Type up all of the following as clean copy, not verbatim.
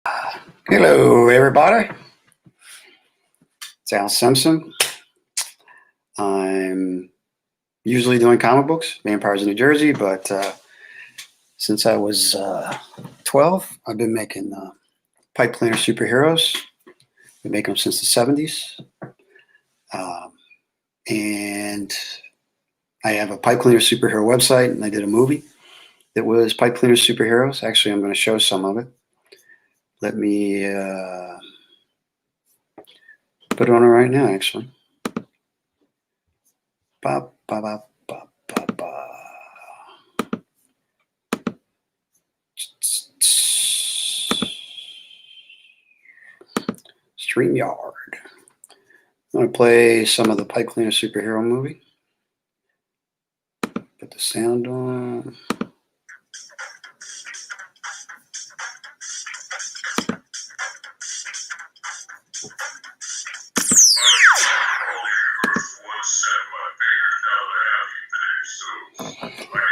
Hello, everybody. It's Al Simpson. I'm usually doing comic books, Vampires in New Jersey, but since I was 12, I've been making Pipecleaner superheroes. Been making them since the 70s. And I have a Pipecleaner superhero website, and I did a movie that was Pipecleaner superheroes. Actually, I'm going to show some of it. Let me put it on right now, actually. Ba, ba, ba, ba, ba, ba. StreamYard. I'm going to play some of the Pipecleaner superhero movie. Put the sound on.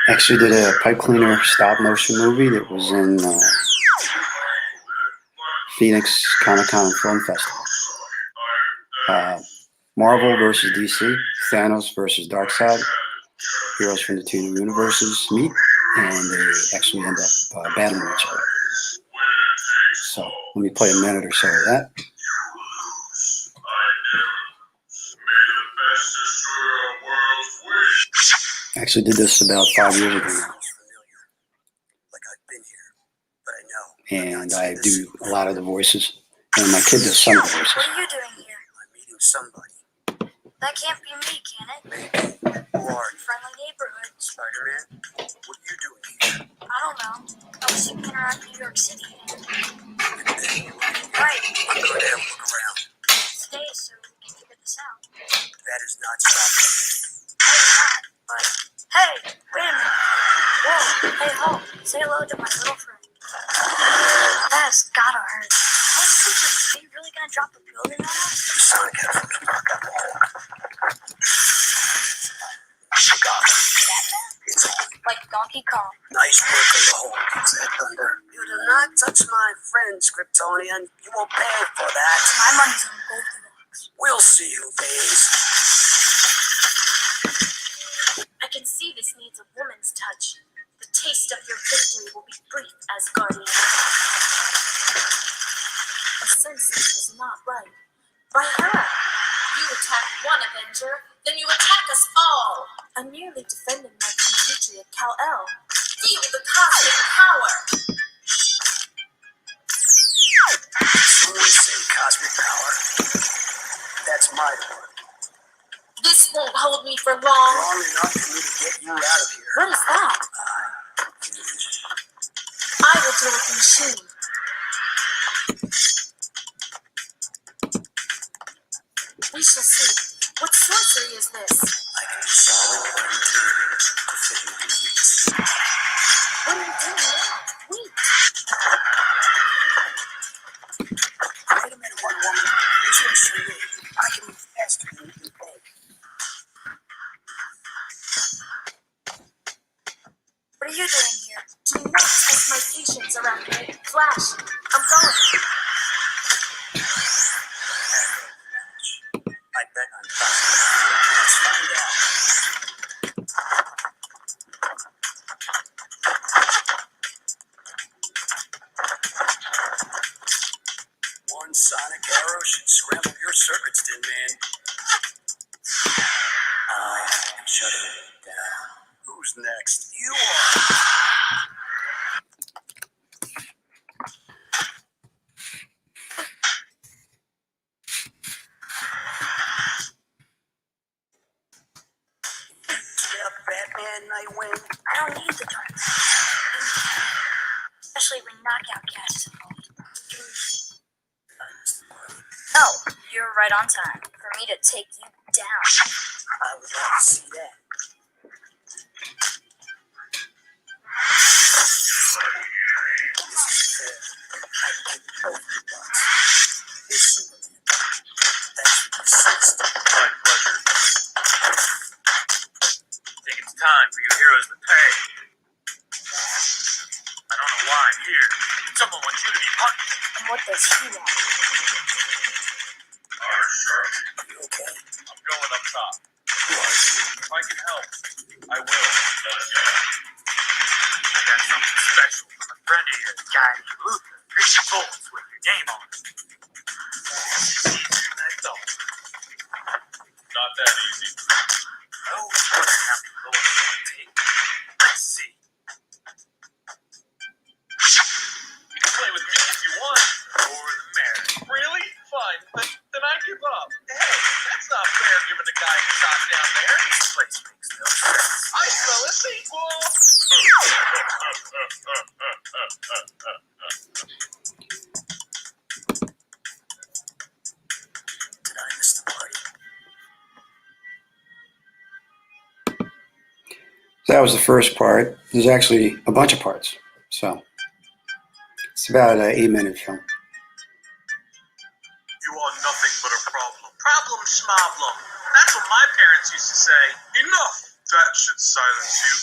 Actually did a Pipecleaner stop motion movie that was in Phoenix Comic-Con Film Festival. Marvel versus DC, Thanos versus Darkseid. Heroes from the two universes meet, and they actually end up battling each other. So let me play a minute or so of that. I actually did this about 5 years ago now. And I do a lot of the voices, and my kid does some of the voices. What are you doing here? I'm meeting somebody. That can't be me, can it? Maybe. Who are you? Friendly neighborhood. Spider-Man? What are you doing here? I don't know. I was thinking around New York City. Hey, Right. I'm going to have a look around. Stay so we can figure this out. That is not stopping me. Maybe not, but hey, wait a minute. Whoa, hey ho, say hello to my little friend. That's gotta hurt. Are you really gonna drop a building on us? Sonic has a spark up the hole. You got it. Batman? It's on. Like Donkey Kong. Nice work on the hole. Gets that thunder. You do not touch my friend, Kryptonian. You will pay for that. My money's on Goldilocks. We'll see who pays. I can see this needs a woman's touch. The taste of your victory will be brief, Asgardian. A sensation is not right. By her. You attack one Avenger, then you attack us all. I'm merely defending my compatriot Kal-El. Feel the cosmic power. Someone say cosmic power. That's my word. This won't hold me for long. Long enough for me to get you out of here. What is that? I will deal with the machine. We shall see. What sorcery is this? I can do solid materials to fit my needs. What are you doing now? Wait. Wait a minute, one woman. This one's for you. I can move faster than you can think. What are you doing here? Do not test my patience around me. Flash, I'm going. I bet I'm fine. Let's find out. One sonic arrow should scramble your circuits, Tin Man. I am shutting it down. Who's next? You are. Batman, Nightwing. I don't need the dark. Especially when knockout cat is involved. Oh, you're right on time for me to take you down. I would like to see that. This is fair. I can give both the bucks. It's Superman. That's what persist. My pleasure. I think it's time for you heroes to pay. I don't know why I'm here. Someone wants you to be punished. Am What does he want? You okay? I'm going up top. If I can help, I will. I got something special from a friend of yours, guy named Luther. Green bolts with your name on it. That's all. Not that easy. I always wonder how many bullets it would take. Let's see. You can play with me if you want. Or the mayor. Really? Fine. Then I give up. Hey, that's not fair giving the guy a shot down there. This place makes no sense. I smell a sequel. Did I miss the party? That was the first part. There's actually a bunch of parts. So it's about an 8-minute film. You are nothing but a problem. Problem schmoblem. That's what my parents used to say. Enough! That should silence you.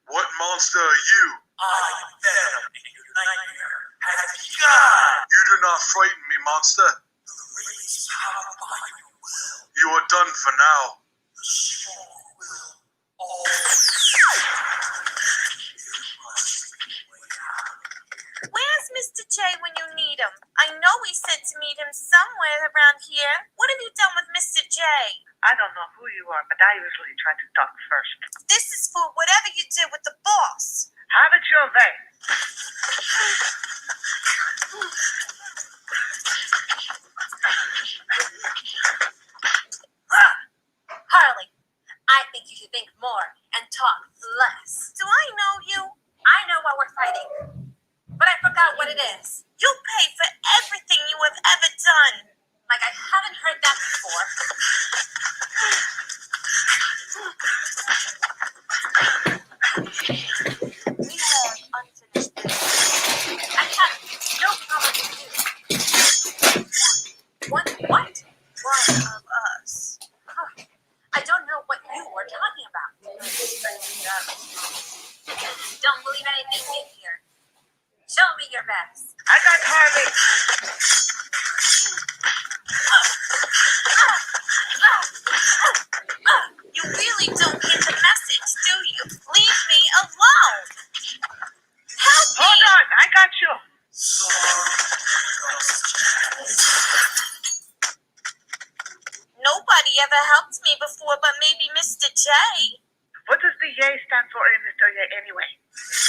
What monster are you? I'm Venom, and your nightmare has begun. You do not frighten me, monster. The race powered by your will. You are done for now. The strong will always. Where's Mr. J when you need him? I know we said to meet him somewhere around here. What have you done with Mr. J? I don't know who you are, but I usually try to talk first. This is for whatever you did with the boss. Have it your way. Harley, I think you should think more and talk less. Do I know you? I know why we're fighting, but I forgot what it is. You'll pay for everything you have ever done. Like I haven't heard that before. We have unfinished business. I have no problem with you. One what? One of us. Huh. I don't know what you were talking about. Don't believe anything in here. Show me your best. I got Harley. You really don't get the message, do you? Leave me alone. Help me. Hold on, I got you. Nobody ever helped me before, but maybe Mr. J. What does the yay stand for in Mr. Yay anyway?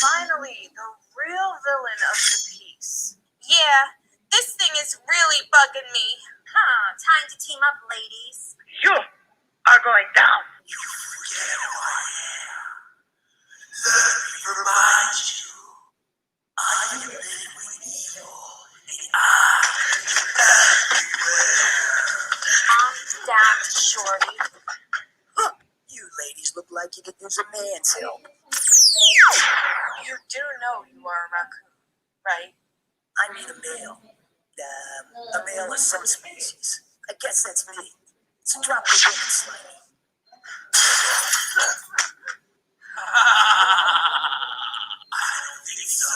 Finally, the real villain of the piece. Yeah, this thing is really bugging me. Time to team up, ladies. You are going down. You forget who I am. Let me remind you. I am living with evil, and I'm everywhere. Calm down, shorty. You ladies look like you could use a man's help. You do know you are a raccoon, right? I mean a male. A male of some species. I guess that's me. So drop the women slightly. I don't think so.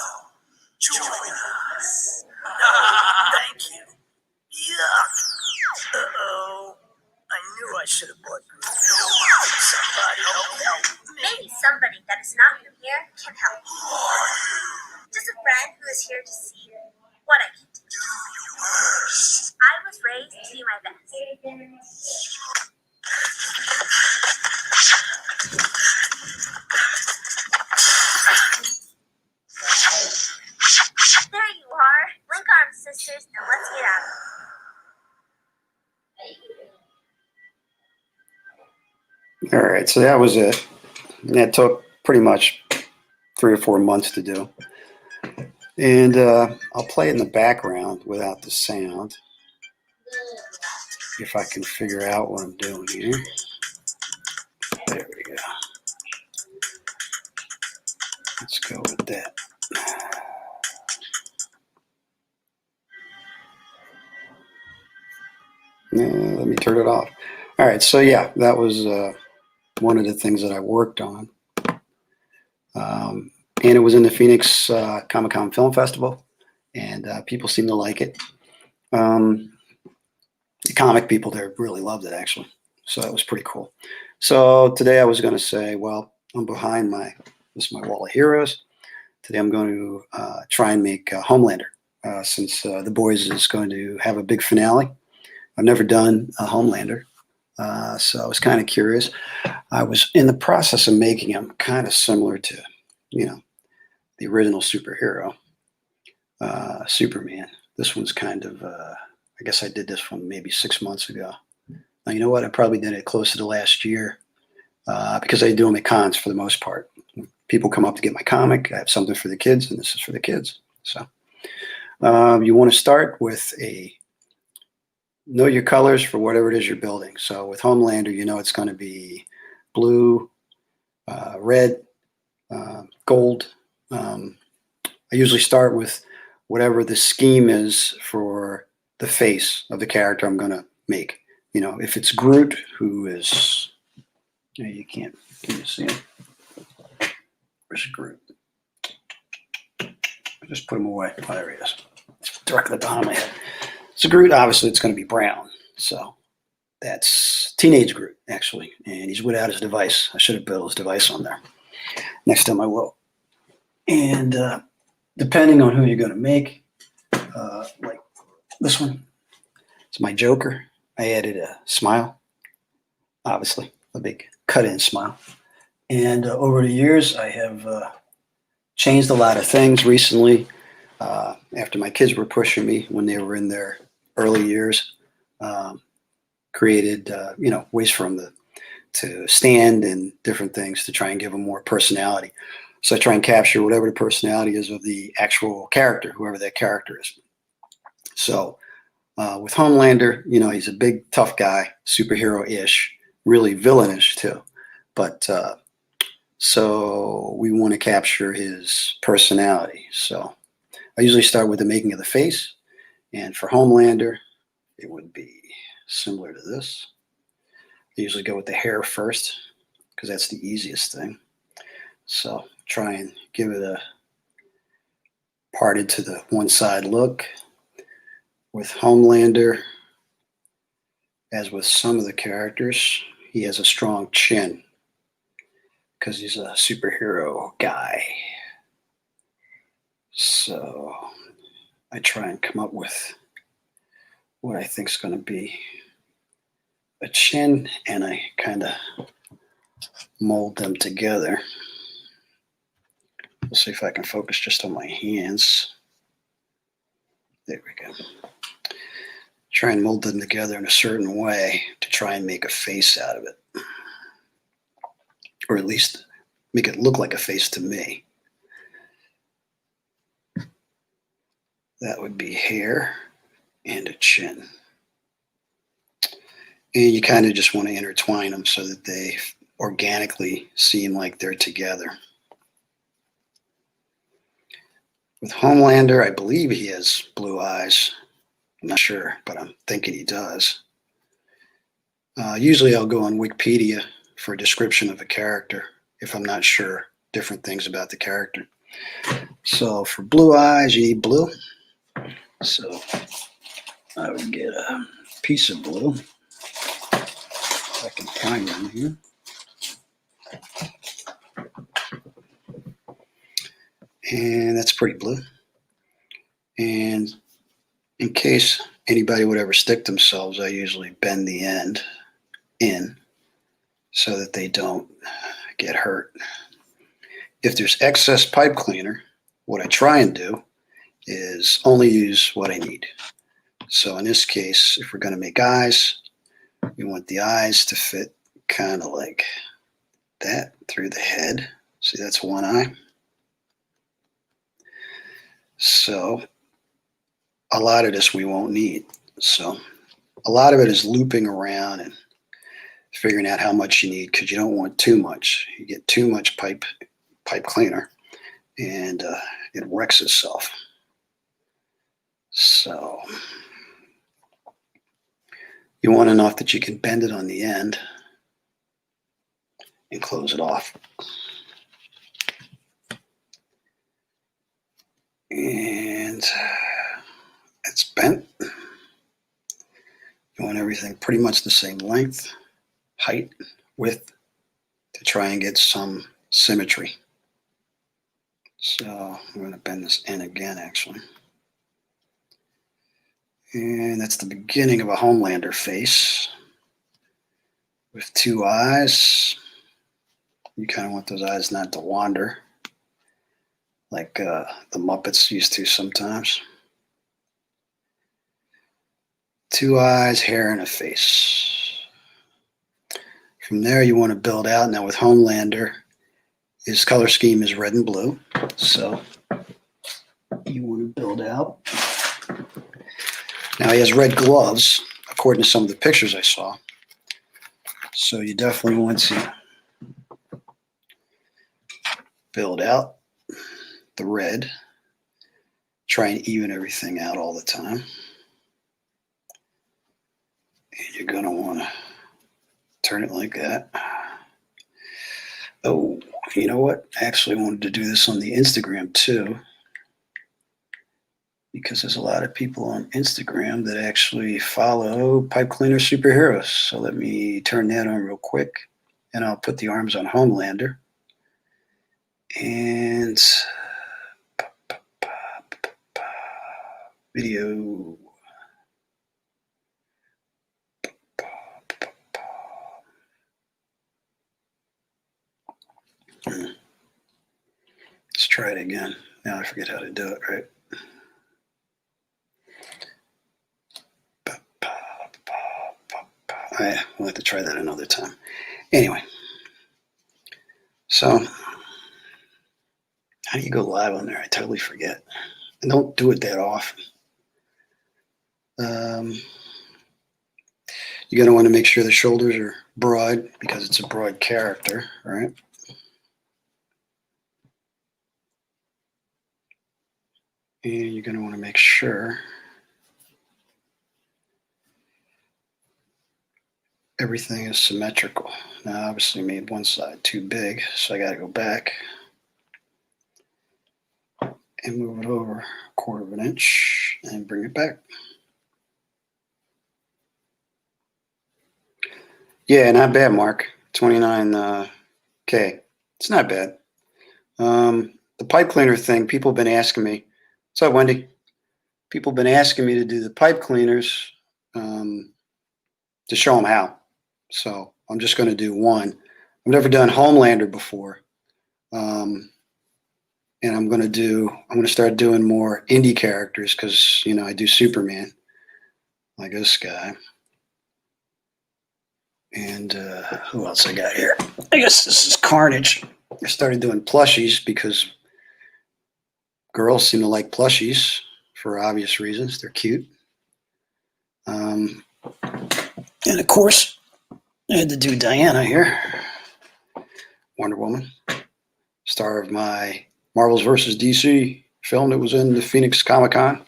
Join us. Thank you. Yuck. Uh-oh. I knew I should have bought Groot. Somebody help me. Maybe somebody that is not new here can help. Who are you? Just a friend who is here to see what I can do. Do your worst. I was raised to do my best. There you are. Link arms, sisters, and let's get out of here. All right, so that was it. That took pretty much 3 or 4 months to do. And I'll play it in the background without the sound. If I can figure out what I'm doing here. There we go. Let's go with that. Let me turn it off. All right, so yeah, that was one of the things that I worked on. And it was in the Phoenix Comic-Con Film Festival, and people seem to like it. The comic people there really loved it, actually. So it was pretty cool. So today I was going to say, well, I'm behind this is my wall of heroes. Today I'm going to try and make Homelander, since The Boys is going to have a big finale. I've never done a Homelander, so I was kind of curious. I was in the process of making him kind of similar to, the original superhero, Superman. This one's kind of, I guess I did this one maybe 6 months ago. Now, you know what? I probably did it closer to last year because I do them at cons for the most part. People come up to get my comic. I have something for the kids, and this is for the kids. So you want to start with know your colors for whatever it is you're building. So with Homelander, it's going to be blue, red, gold. I usually start with whatever the scheme is for the face of the character I'm going to make. If it's Groot, who is, you can't, can you see him? Where's Groot? I just put him away. Oh, there he is. It's directly behind my head. So Groot, obviously, it's going to be brown. So that's teenage Groot, actually. And he's without his device. I should have built his device on there. Next time I will. And depending on who you're going to make, like this one, it's my Joker. I added a smile, obviously, a big cut-in smile. And over the years, I have changed a lot of things recently. After my kids were pushing me when they were in their early years, created ways for them to stand and different things to try and give them more personality. So I try and capture whatever the personality is of the actual character, whoever that character is. So with Homelander, he's a big, tough guy, superhero-ish, really villainish too. But so we want to capture his personality. So I usually start with the making of the face. And for Homelander, it would be similar to this. I usually go with the hair first because that's the easiest thing. So try and give it a parted to the one side look. With Homelander, as with some of the characters, he has a strong chin because he's a superhero guy. So I try and come up with what I think is going to be a chin, and I kind of mold them together. We'll see if I can focus just on my hands. There we go. Try and mold them together in a certain way to try and make a face out of it. Or at least make it look like a face to me. That would be hair and a chin. And you kind of just want to intertwine them so that they organically seem like they're together. With Homelander, I believe he has blue eyes. I'm not sure, but I'm thinking he does. Usually I'll go on Wikipedia for a description of a character if I'm not sure different things about the character. So for blue eyes, you need blue. So I would get a piece of blue. If I can find them here. And that's pretty blue. And in case anybody would ever stick themselves, I usually bend the end in so that they don't get hurt. If there's excess pipe cleaner, what I try and do is only use what I need. So in this case, if we're going to make eyes, we want the eyes to fit kind of like that through the head. See, that's one eye. So a lot of this we won't need. So a lot of it is looping around and figuring out how much you need because you don't want too much. You get too much pipe cleaner and it wrecks itself. So you want enough that you can bend it on the end and close it off. And it's bent. You want everything pretty much the same length, height, width, to try and get some symmetry. So I'm going to bend this in again, actually. And that's the beginning of a Homelander face with two eyes. You kind of want those eyes not to wander like the Muppets used to sometimes. Two eyes, hair, and a face. From there, you want to build out. Now with Homelander, his color scheme is red and blue. So you want to build out. Now he has red gloves, according to some of the pictures I saw. So you definitely want to build out the red. Try and even everything out all the time. And you're going to want to turn it like that. Oh, you know what? I actually wanted to do this on the Instagram too, because there's a lot of people on Instagram that actually follow pipe cleaner superheroes. So let me turn that on real quick, and I'll put the arms on Homelander. And video. Let's try it again. Now I forget how to do it, right? We'll have to try that another time. Anyway, so how do you go live on there? I totally forget. And don't do it that often. You're going to want to make sure the shoulders are broad because it's a broad character, right? And you're going to want to make sure everything is symmetrical. Now, I obviously made one side too big, so I got to go back and move it over 1/4 of an inch and bring it back. Yeah, not bad, Mark. 29K. It's not bad. The pipe cleaner thing, people have been asking me. What's up, Wendy? People have been asking me to do the pipe cleaners to show them how. So I'm just going to do one. I've never done Homelander before. And I'm going to start doing more indie characters because, you know, I do Superman, like this guy. And who else I got here? I guess this is Carnage. I started doing plushies because girls seem to like plushies for obvious reasons. They're cute. And of course, I had to do Diana here, Wonder Woman, star of my Marvel vs. DC film that was in the Phoenix Comic-Con.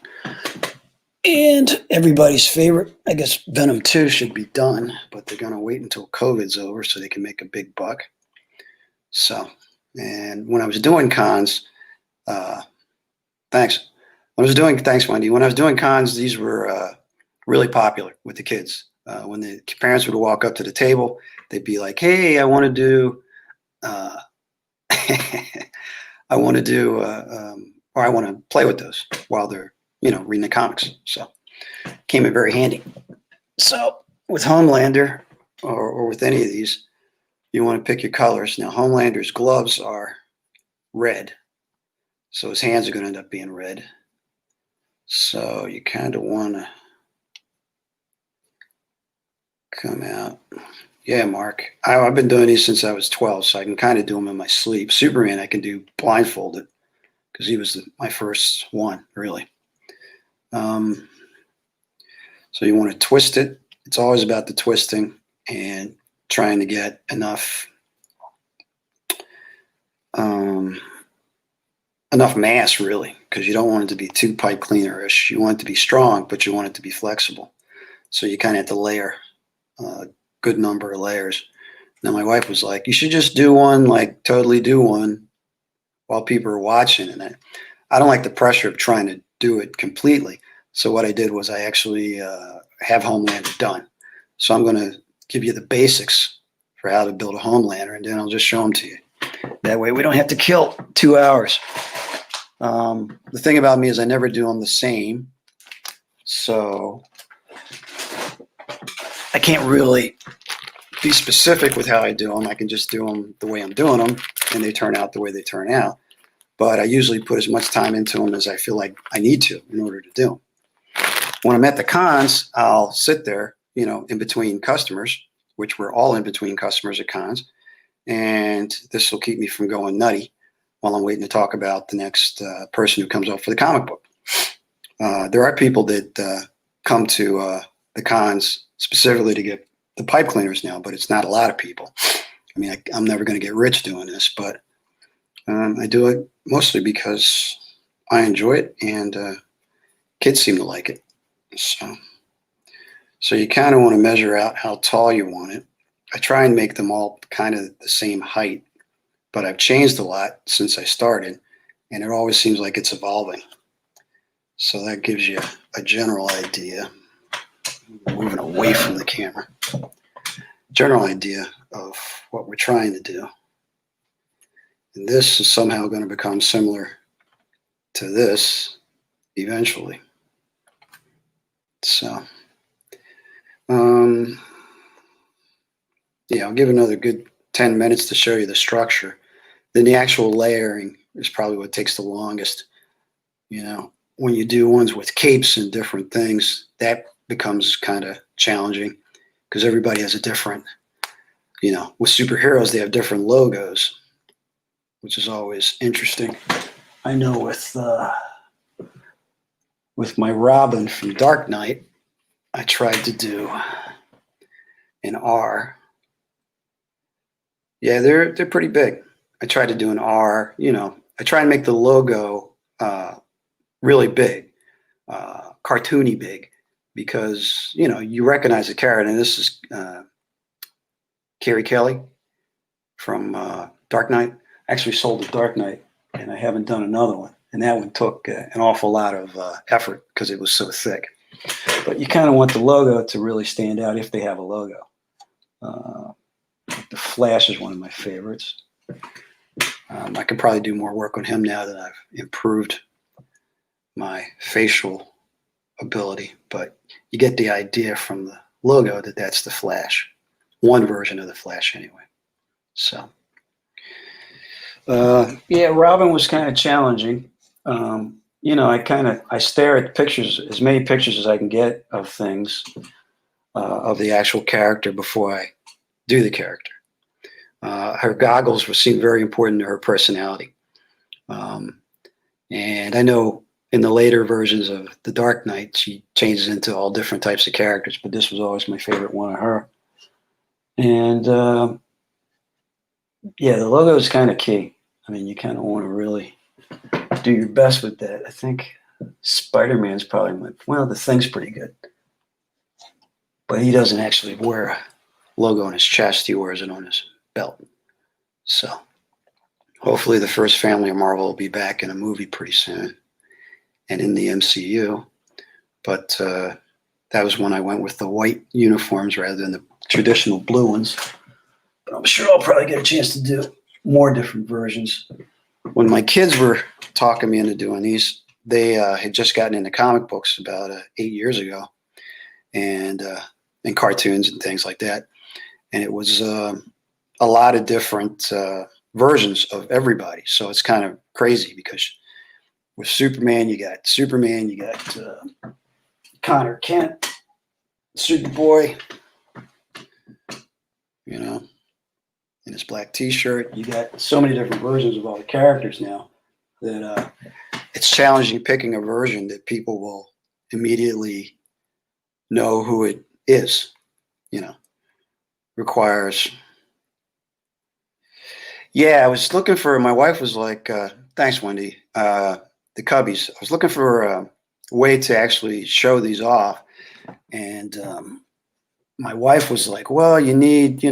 And everybody's favorite, I guess Venom 2 should be done, but they're going to wait until COVID's over so they can make a big buck. So, and when I was doing cons, thanks, Wendy. When I was doing cons, these were really popular with the kids. When the parents would walk up to the table, they'd be like, hey, I want to do, or I want to play with those while they're, you know, reading the comics. So came in very handy. So with Homelander or with any of these, you want to pick your colors. Now Homelander's gloves are red. So his hands are going to end up being red. So you kind of want to come out. Yeah, Mark. I've been doing these since I was 12, so I can kind of do them in my sleep. Superman I can do blindfolded because he was my first one, really. So you want to twist it. It's always about the twisting and trying to get enough mass, really, because you don't want it to be too pipe cleaner-ish. You want it to be strong, but you want it to be flexible. So you kind of have to layer a good number of layers. Now my wife was like, you should just do one, like totally do one while people are watching. And I don't like the pressure of trying to do it completely. So what I did was I actually have Homelander done. So I'm going to give you the basics for how to build a Homelander, and then I'll just show them to you. That way we don't have to kill 2 hours. The thing about me is I never do them the same. So I can't really be specific with how I do them. I can just do them the way I'm doing them, and they turn out the way they turn out. But I usually put as much time into them as I feel like I need to in order to do them. When I'm at the cons, I'll sit there, in between customers, which we're all in between customers at cons, and this will keep me from going nutty while I'm waiting to talk about the next person who comes up for the comic book. There are people that come to the cons specifically to get the pipe cleaners now, but it's not a lot of people. I mean, I'm never going to get rich doing this, but I do it mostly because I enjoy it, and kids seem to like it. So you kind of want to measure out how tall you want it. I try and make them all kind of the same height, but I've changed a lot since I started, and it always seems like it's evolving. So that gives you a general idea. Moving away from the camera. General idea of what we're trying to do. And this is somehow going to become similar to this eventually. So, yeah, I'll give another good 10 minutes to show you the structure. Then the actual layering is probably what takes the longest. When you do ones with capes and different things, that becomes kind of challenging because everybody has a different, with superheroes, they have different logos, which is always interesting. I know with my Robin from Dark Knight, I tried to do an R. Yeah, they're pretty big. I tried to do an R, I try and make the logo really big, cartoony big, because, you recognize the character. And this is Carrie Kelly from Dark Knight. I actually sold the Dark Knight, and I haven't done another one. And that one took an awful lot of effort because it was so thick. But you kind of want the logo to really stand out if they have a logo. The Flash is one of my favorites. I could probably do more work on him now that I've improved my facial ability, but you get the idea from the logo that that's the Flash. One version of the Flash anyway. So, yeah, Robin was kind of challenging. I stare at pictures, as many pictures as I can get of things, of the actual character before I do the character. Her goggles seem very important to her personality. And I know in the later versions of The Dark Knight, she changes into all different types of characters, but this was always my favorite one of her. And yeah, the logo is kind of key. I mean, you kind of want to really do your best with that. I think Spider-Man's probably the Thing's pretty good. But he doesn't actually wear a logo on his chest. He wears it on his belt. So hopefully the first family of Marvel will be back in a movie pretty soon and in the MCU. But that was when I went with the white uniforms rather than the traditional blue ones. But I'm sure I'll probably get a chance to do more different versions. When my kids were talking me into doing these, they had just gotten into comic books about 8 years ago, and cartoons and things like that. And it was a lot of different versions of everybody. So it's kind of crazy because with Superman, you got Connor Kent, Superboy, in his black t-shirt. You got so many different versions of all the characters now that it's challenging picking a version that people will immediately know who it is. Requires. Yeah, I was looking for. My wife was like, "Thanks, Wendy." The Cubbies. I was looking for a way to actually show these off, and my wife was like, "Well, you need,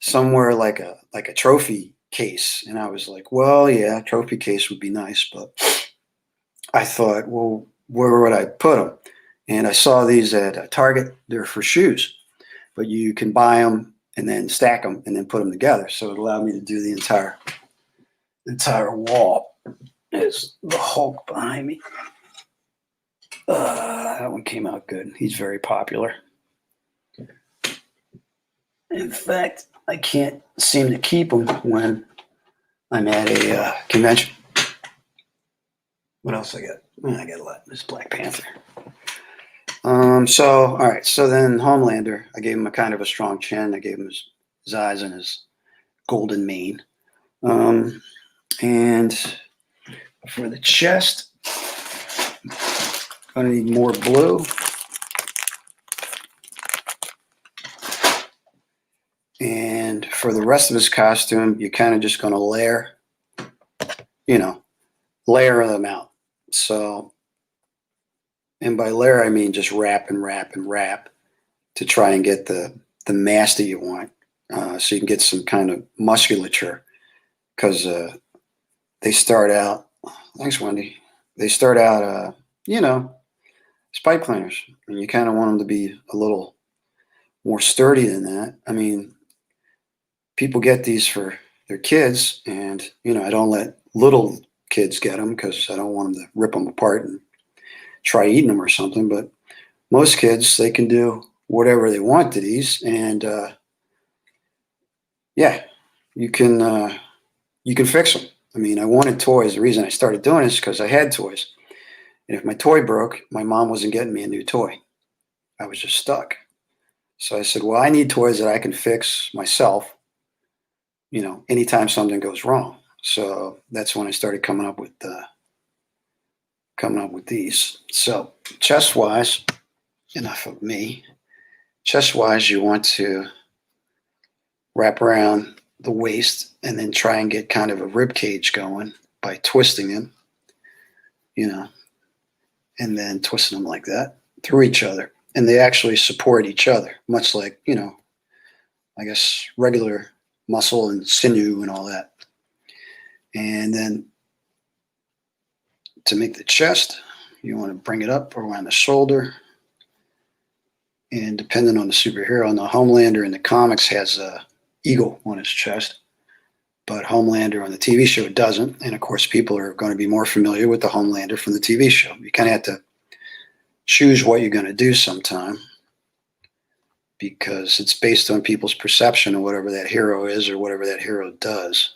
somewhere like a trophy case." And I was like, "Well, yeah, trophy case would be nice, but I thought, well, where would I put them? And I saw these at Target. They're for shoes, but you can buy them and then stack them and then put them together. So it allowed me to do the entire wall. There's the Hulk behind me. That one came out good. He's very popular. In fact, I can't seem to keep him when I'm at a convention. What else I got? I got a lot. This Black Panther. All right. So then Homelander, I gave him a kind of a strong chin. I gave him his eyes and his golden mane. And for the chest, gonna need more blue. And for the rest of his costume, you're kind of just gonna layer them out. So, and by layer, I mean just wrap and wrap and wrap to try and get the mass that you want. So you can get some kind of musculature, because they start out, thanks Wendy, they start out, as pipe cleaners, and you kind of want them to be a little more sturdy than that. I mean, people get these for their kids, and, I don't let little kids get them because I don't want them to rip them apart and try eating them or something. But most kids, they can do whatever they want to these, and yeah, you can fix them. I mean, I wanted toys. The reason I started doing this is because I had toys, and if my toy broke, my mom wasn't getting me a new toy. I was just stuck. So I said, well, I need toys that I can fix myself, anytime something goes wrong. So that's when I started coming up with these. So chest wise, enough of me. Chest wise, you want to wrap around the waist and then try and get kind of a rib cage going by twisting them, and then twisting them like that through each other. And they actually support each other, much like, I guess regular muscle and sinew and all that. And then to make the chest, you want to bring it up around the shoulder. And depending on the superhero, now Homelander in the comics has a eagle on his chest, but Homelander on the TV show doesn't. And of course, people are going to be more familiar with the Homelander from the TV show. You kind of have to choose what you're going to do sometime, because it's based on people's perception of whatever that hero is or whatever that hero does.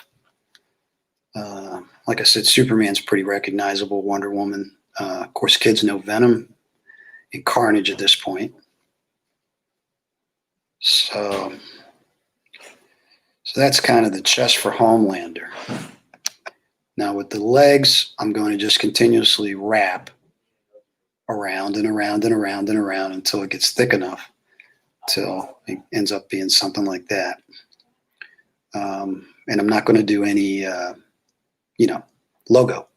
Like I said, Superman's pretty recognizable. Wonder Woman. Of course, kids know Venom and Carnage at this point. So that's kind of the chest for Homelander. Now with the legs, I'm going to just continuously wrap around and around and around and around until it gets thick enough, till it ends up being something like that. And I'm not going to do any, logo,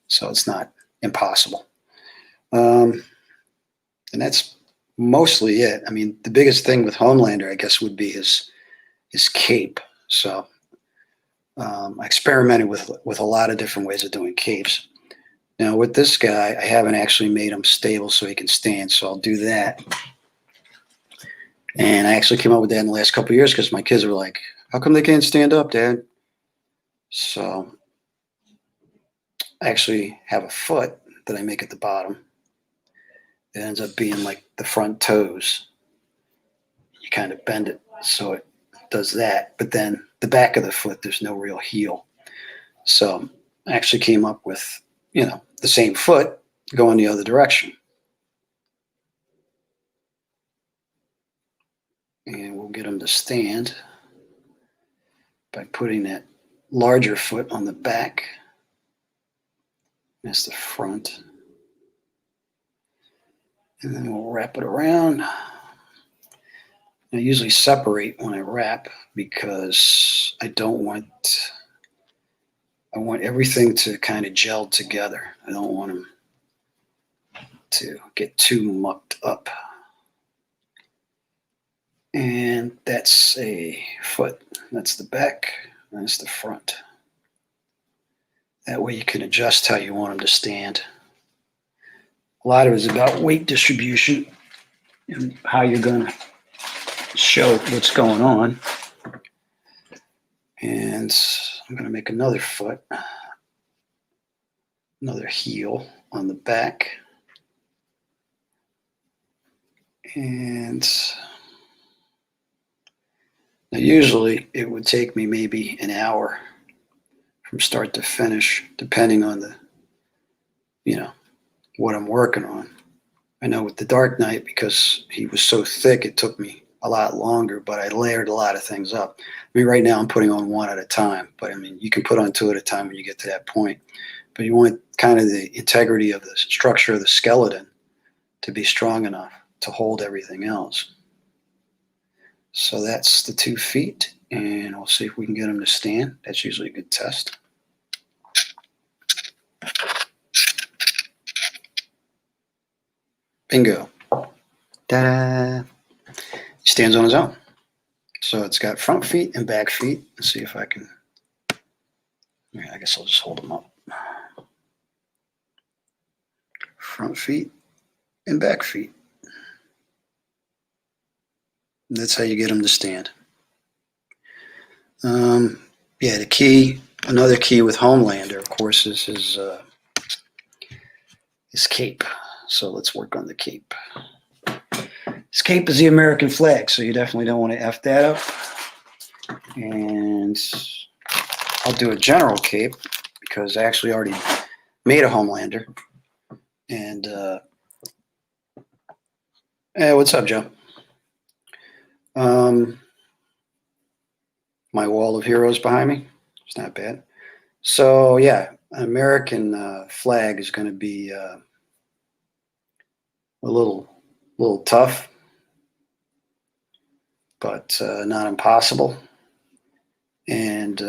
so it's not impossible. And that's mostly it. I mean, the biggest thing with Homelander, I guess, would be his cape. So I experimented with a lot of different ways of doing capes. Now with this guy, I haven't actually made him stable so he can stand, so I'll do that. And I actually came up with that in the last couple of years because my kids were like, how come they can't stand up, Dad? So I actually have a foot that I make at the bottom. It ends up being like the front toes. You kind of bend it so it does that. But then the back of the foot, there's no real heel. So I actually came up with, the same foot going the other direction. And we'll get them to stand by putting that larger foot on the back. That's the front. And then we'll wrap it around. I usually separate when I wrap because I want everything to kind of gel together. I don't want them to get too mucked up. And that's a foot. That's the back. That's the front. That way you can adjust how you want them to stand. a lot of it is about weight distribution and how you're going to show what's going on. And I'm going to make another foot, another heel on the back. And now usually it would take me maybe an hour from start to finish, depending on the, what I'm working on. I know with the Dark Knight, because he was so thick, it took me a lot longer, but I layered a lot of things up. I mean, right now I'm putting on one at a time, but I mean, you can put on two at a time when you get to that point. But you want kind of the integrity of the structure of the skeleton to be strong enough to hold everything else. So that's the 2 feet, and we'll see if we can get them to stand. That's usually a good test. Bingo. Ta-da. He stands on his own. So it's got front feet and back feet. Let's see if I can. Yeah, I guess I'll just hold them up. Front feet and back feet. And that's how you get them to stand. Yeah, the key, another key with Homelander, of course, is his cape. So let's work on the cape. His cape is the American flag, so you definitely don't want to F that up. And I'll do a general cape because I actually already made a Homelander. And hey, what's up, Joe? My wall of heroes behind me. It's not bad. So yeah, an American flag is going to be a little tough, but not impossible. And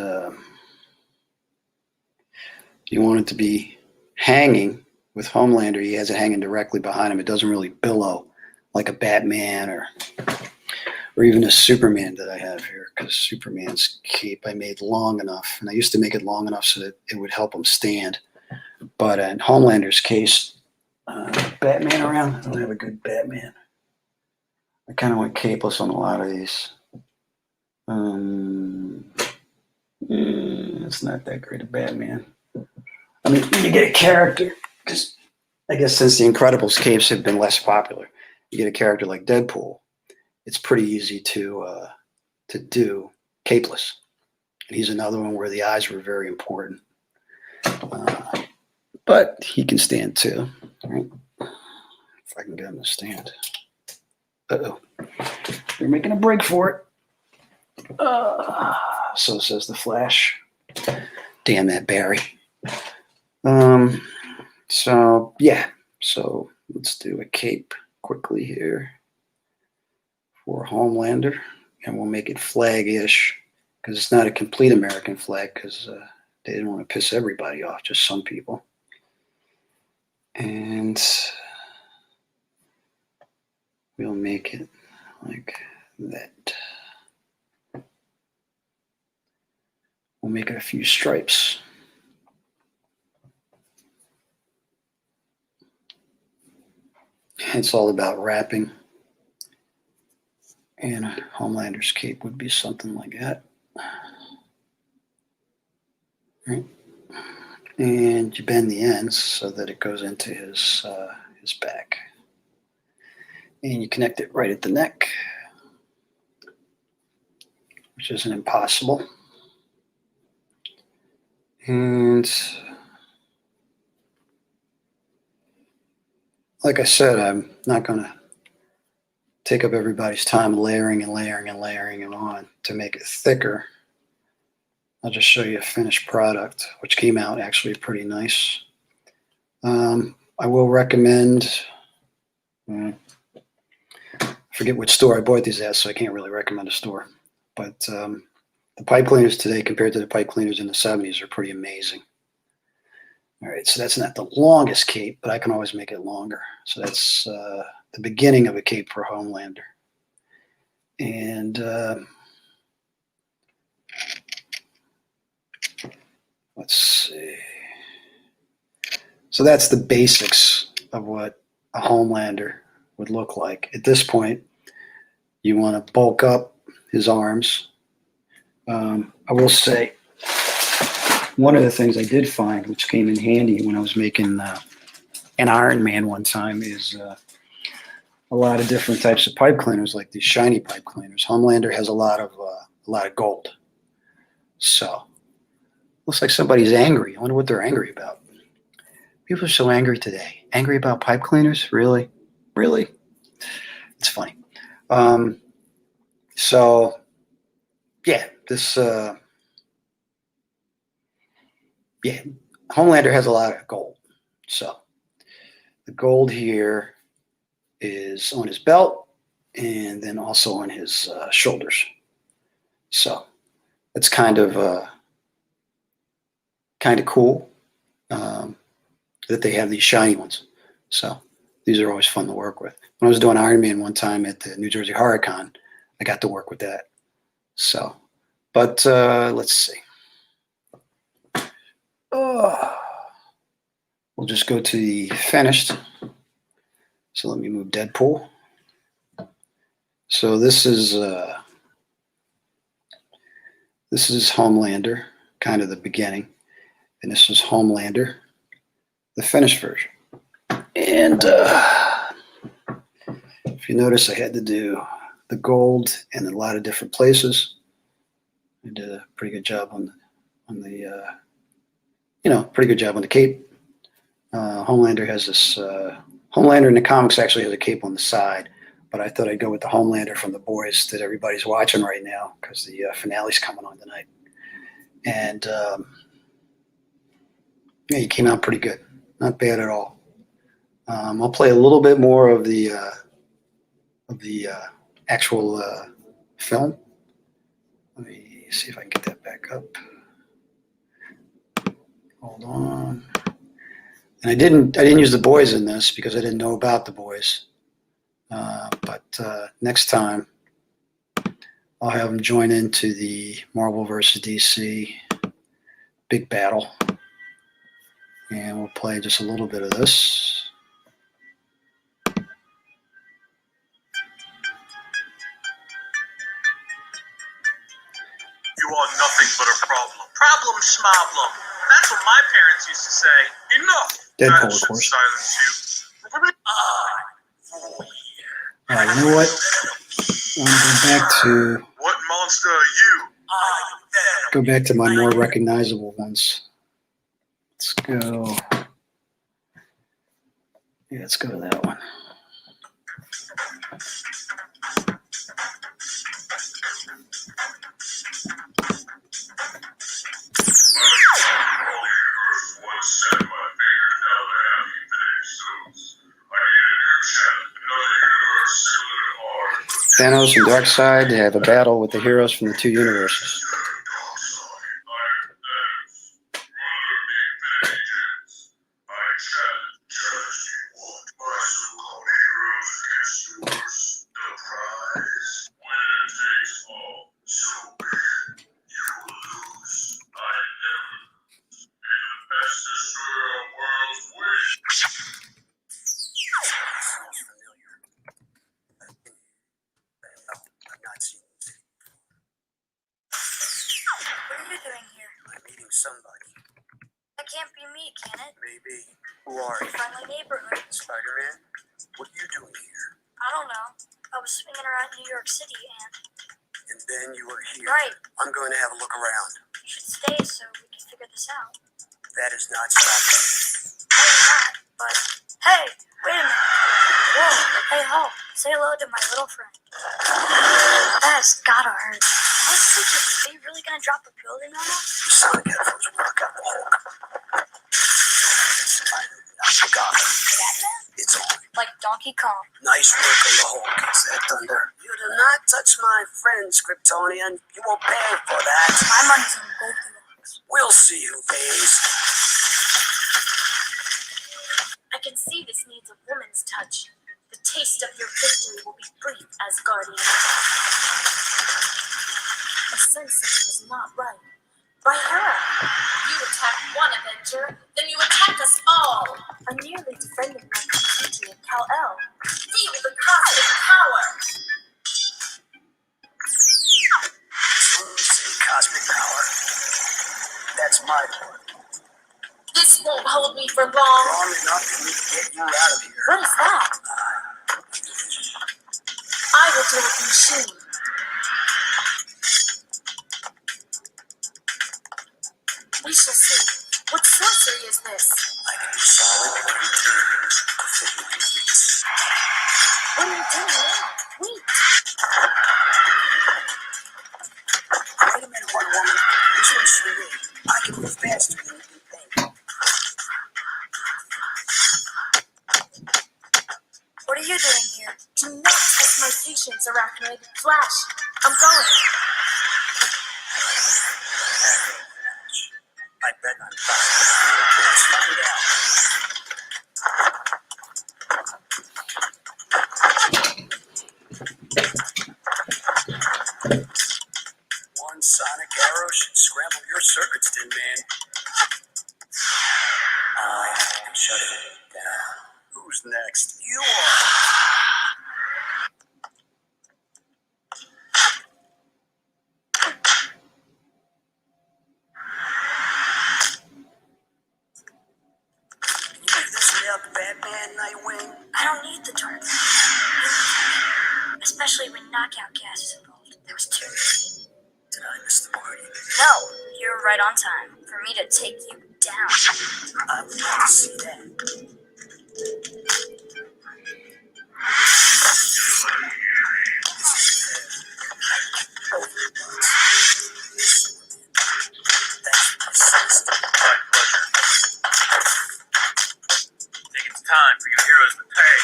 you want it to be hanging. With Homelander, he has it hanging directly behind him. It doesn't really billow like a Batman or even a Superman that I have here, because Superman's cape I made long enough, and I used to make it long enough so that it would help him stand. But in Homelander's case, Batman around, I don't have a good Batman. I kind of went capeless on a lot of these. It's not that great a Batman. I mean, you get a character, because I guess since the Incredibles capes have been less popular, you get a character like Deadpool. It's pretty easy to do capeless. And he's another one where the eyes were very important. But he can stand too. Right? If I can get him to stand. Uh-oh. They're making a break for it. So says the Flash. Damn that Barry. So yeah. So let's do a cape quickly here for Homelander. And we'll make it flag-ish, because it's not a complete American flag, because they didn't want to piss everybody off, just some people. And we'll make it like that. We'll make it a few stripes. It's all about wrapping. And Homelander's cape would be something like that. Right. And you bend the ends so that it goes into his back. And you connect it right at the neck, which isn't impossible. And like I said, I'm not going to take up everybody's time layering and layering and layering it on to make it thicker. I'll just show you a finished product, which came out actually pretty nice. I will recommend, I forget which store I bought these at, so I can't really recommend a store. But the pipe cleaners today compared to the pipe cleaners in the 70s are pretty amazing. All right, so that's not the longest cape, but I can always make it longer. So that's the beginning of a cape for Homelander. And let's see. So that's the basics of what a Homelander would look like. At this point, you want to bulk up his arms. I will say, one of the things I did find, which came in handy when I was making an Iron Man one time, is a lot of different types of pipe cleaners, like these shiny pipe cleaners. Homelander has a lot of gold. So, looks like somebody's angry. I wonder what they're angry about. People are so angry today. Angry about pipe cleaners? Really? Really? It's funny. So, yeah, this, Homelander has a lot of gold. So, the gold here is on his belt and then also on his shoulders. So, it's kind of cool that they have these shiny ones. So, these are always fun to work with. When I was doing Iron Man one time at the New Jersey Horror Con, I got to work with that. So, but let's see. Oh, we'll just go to the finished. So let me move Deadpool. So this is Homelander, kind of the beginning, and this is Homelander, the finished version. And if you notice, I had to do the gold in a lot of different places. I did a pretty good job on the pretty good job on the cape. Homelander has this. Homelander in the comics actually has a cape on the side, but I thought I'd go with the Homelander from The Boys that everybody's watching right now because the finale's coming on tonight. And yeah, he came out pretty good. Not bad at all. I'll play a little bit more of the actual film. Let me see if I can get that back up. Hold on. And I didn't use The Boys in this because I didn't know about The Boys. But next time, I'll have them join into the Marvel versus DC big battle. And we'll play just a little bit of this. You are nothing but a problem. Problem schmoblem. That's what my parents used to say. Enough. Deadpool, That of should course. silence you. All right, you know what? I'm going to go back to What monster are you? go back to my more recognizable ones. Let's go. Yeah, let's go to that one. Thanos and Darkseid have a battle with the heroes from the two universes. What are you doing here? I'm meeting somebody. That can't be me, can it? Maybe. Who are you? Friendly neighborhood. Spider-Man? What are you doing here? I don't know. I was swinging around New York City And then you were here. Right. I'm going to have a look around. you should stay so we can figure this out. That is not stopping me. No, you're not, but hey, wait a minute. Whoa, hey ho, say hello to my little friend. That's gotta hurt. I was thinking, are you really gonna drop a building on us? You sound like headphones work out the Hulk. I forgot. Batman? It's on. Like Donkey Kong. Nice work on the Hulk. Is that thunder? You do not touch my friend, Kryptonian. You will pay for that. My money's on Goldilocks. We'll see who pays. I can see this needs a woman's touch. The taste of your victory will be brief, Asgardian. I sense something is not right. By her. You attack one Avenger, then you attack us all. I'm nearly defending my country. Gigi and Kal-El. Feel the cosmic power. When you say cosmic power, that's my part. This won't hold me for long. Long enough for me to get you out of here. What is that? I will deal with the machine. We shall see. What sorcery is this? I can do solid materials to fit your needs. What are you doing now? Wait. Wait a minute, Wonder Woman. This one's for me. I can move faster than you think. What are you doing here? Do not test my patience, Arachnid. Flash. I'm going. I bet I'm fine. Let's find out. One sonic arrow should scramble your circuits, Tin Man. I can shut it down. Who's next? You are. Can you do this without the Batman, Nightwing? I don't need the dark. Especially when knockout gas is involved. There was too many. Did I miss the party? No, you were right on time for me to take you down. I would like to see that. My pleasure. Think it's time for your heroes to pay.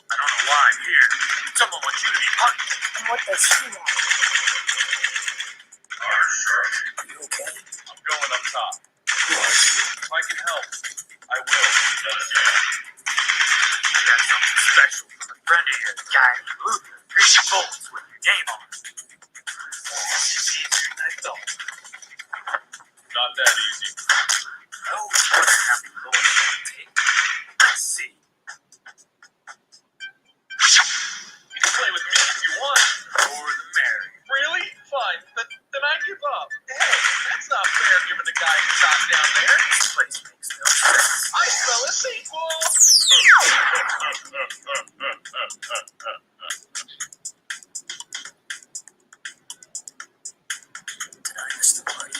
I don't know why I'm here. Someone wants you to be punished. And what does he want? Are you okay? I'm going up top. If I can help, I will. I got something special from a friend of yours, guy named Luther. 3 bolts with your name on it. It's easier than I thought. Not that easy. Oh, how many bullets it would take? Let's see. You can play with me if you want. More the merrier. Really? Fine. Then I give up. Hey, that's not fair given the guy who shot down there. This place makes no sense. I smell a sequel. Did I miss the party?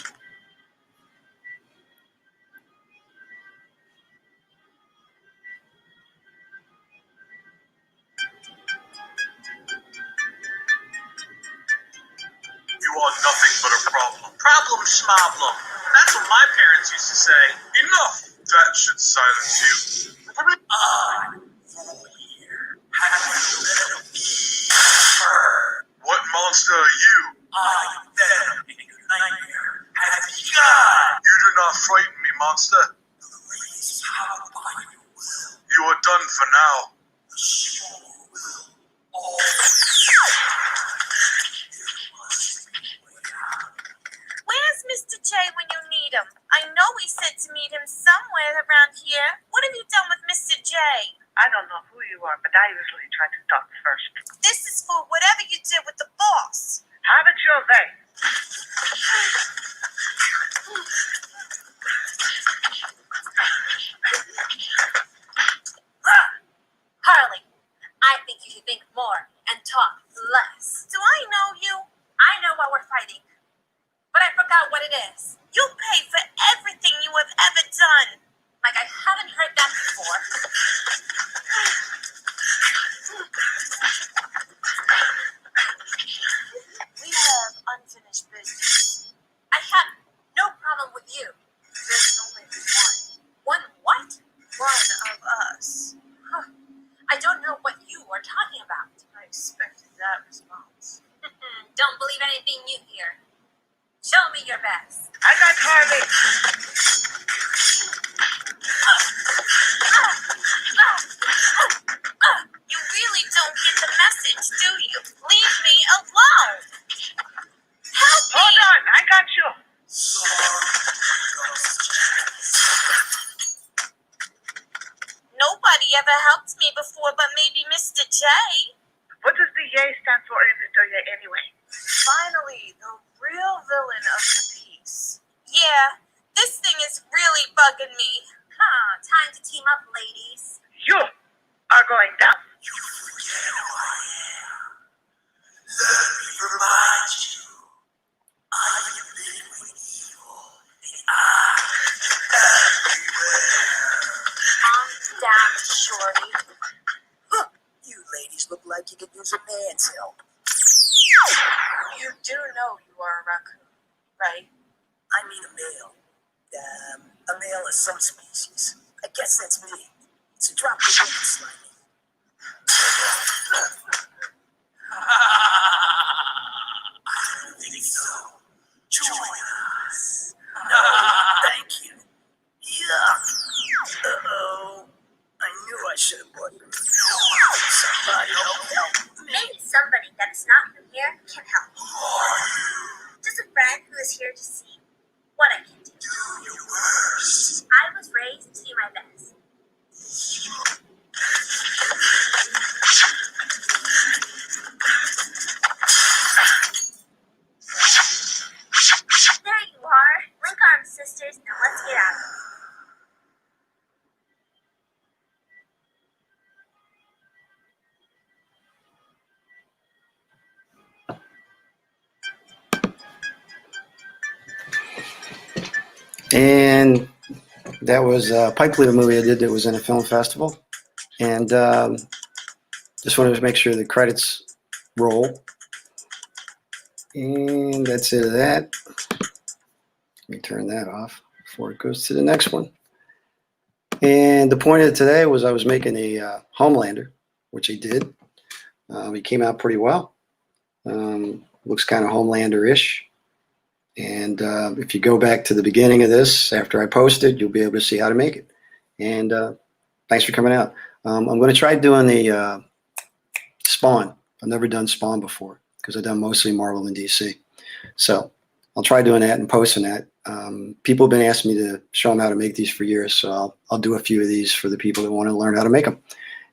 You are nothing but a problem. Problem schmoblem. That's what my parents used to say. Enough. That should silence you. Here. Have you let him be heard? What monster are you? I am Venom in your nightmare. Have begun. You do not frighten me, monster. The race powered by your will. You are done for now. The soul will always. There must be a way out. Where's Mr. J when you need him? I know we said to meet him somewhere around here. What have you done with Mr. J? I don't know who you are, but I usually try to talk first. This is for whatever you did with the boss. Have it your way. Harley, I think you should think more and talk less. Do I know you? I know why we're fighting, but I forgot what it is. You pay for everything you have ever done. Like I haven't heard that before. We have unfinished business. I have no problem with you. never helped me before, but maybe Mr. J. What does the yay stand for in Mr. Yay anyway? Finally, the real villain of the piece. Yeah, this thing is really bugging me. Time to team up, ladies. You are going down. You forget who I am. Let me remind you. I am living with evil, and I'm everywhere. Calm down, shorty. You ladies look like you could use a man's help. You do know you are a raccoon, right? I mean a male. A male of some species. I guess that's me. So drop the woman slightly. I don't think so. Join us. Thank you. Yeah. Uh-oh. I knew I should have bought them. Somebody help me. Maybe somebody that is not from here can help. Just a friend who is here to see what I can do. Do your worst. I was raised to do my best. There you are. Link arms, sisters. Now let's get out of here. And that was a Pipecleaner movie I did that was in a film festival. And just wanted to make sure the credits roll. And that's it of that. Let me turn that off before it goes to the next one. And the point of today was I was making a Homelander, which I did. He came out pretty well. Looks kind of Homelander-ish. And if you go back to the beginning of this, after I posted, you'll be able to see how to make it. And thanks for coming out. I'm going to try doing the Spawn. I've never done Spawn before because I've done mostly Marvel and DC. So I'll try doing that and posting that. People have been asking me to show them how to make these for years, so I'll do a few of these for the people that want to learn how to make them.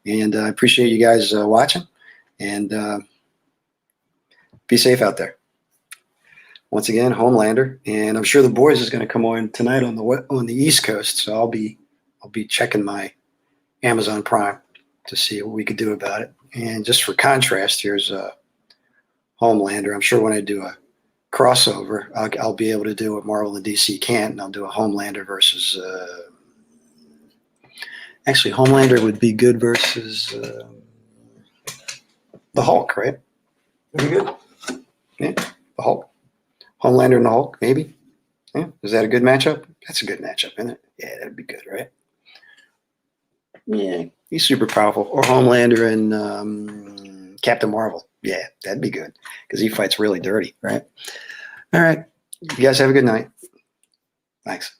And I appreciate you guys watching, and be safe out there. Once again, Homelander, and I'm sure the boys is going to come on tonight on the East Coast, so I'll be checking my Amazon Prime to see what we could do about it. And just for contrast, here's Homelander. I'm sure when I do a crossover, I'll be able to do what Marvel and DC can't, and I'll do a Homelander versus. Actually, Homelander would be good versus the Hulk, right? Would be good. Yeah, the Hulk. Homelander and the Hulk, maybe. Yeah, is that a good matchup? That's a good matchup, isn't it? Yeah, that'd be good, right? Yeah, he's super powerful. Or Homelander and Captain Marvel. Yeah, that'd be good because he fights really dirty, right? All right. You guys have a good night. Thanks.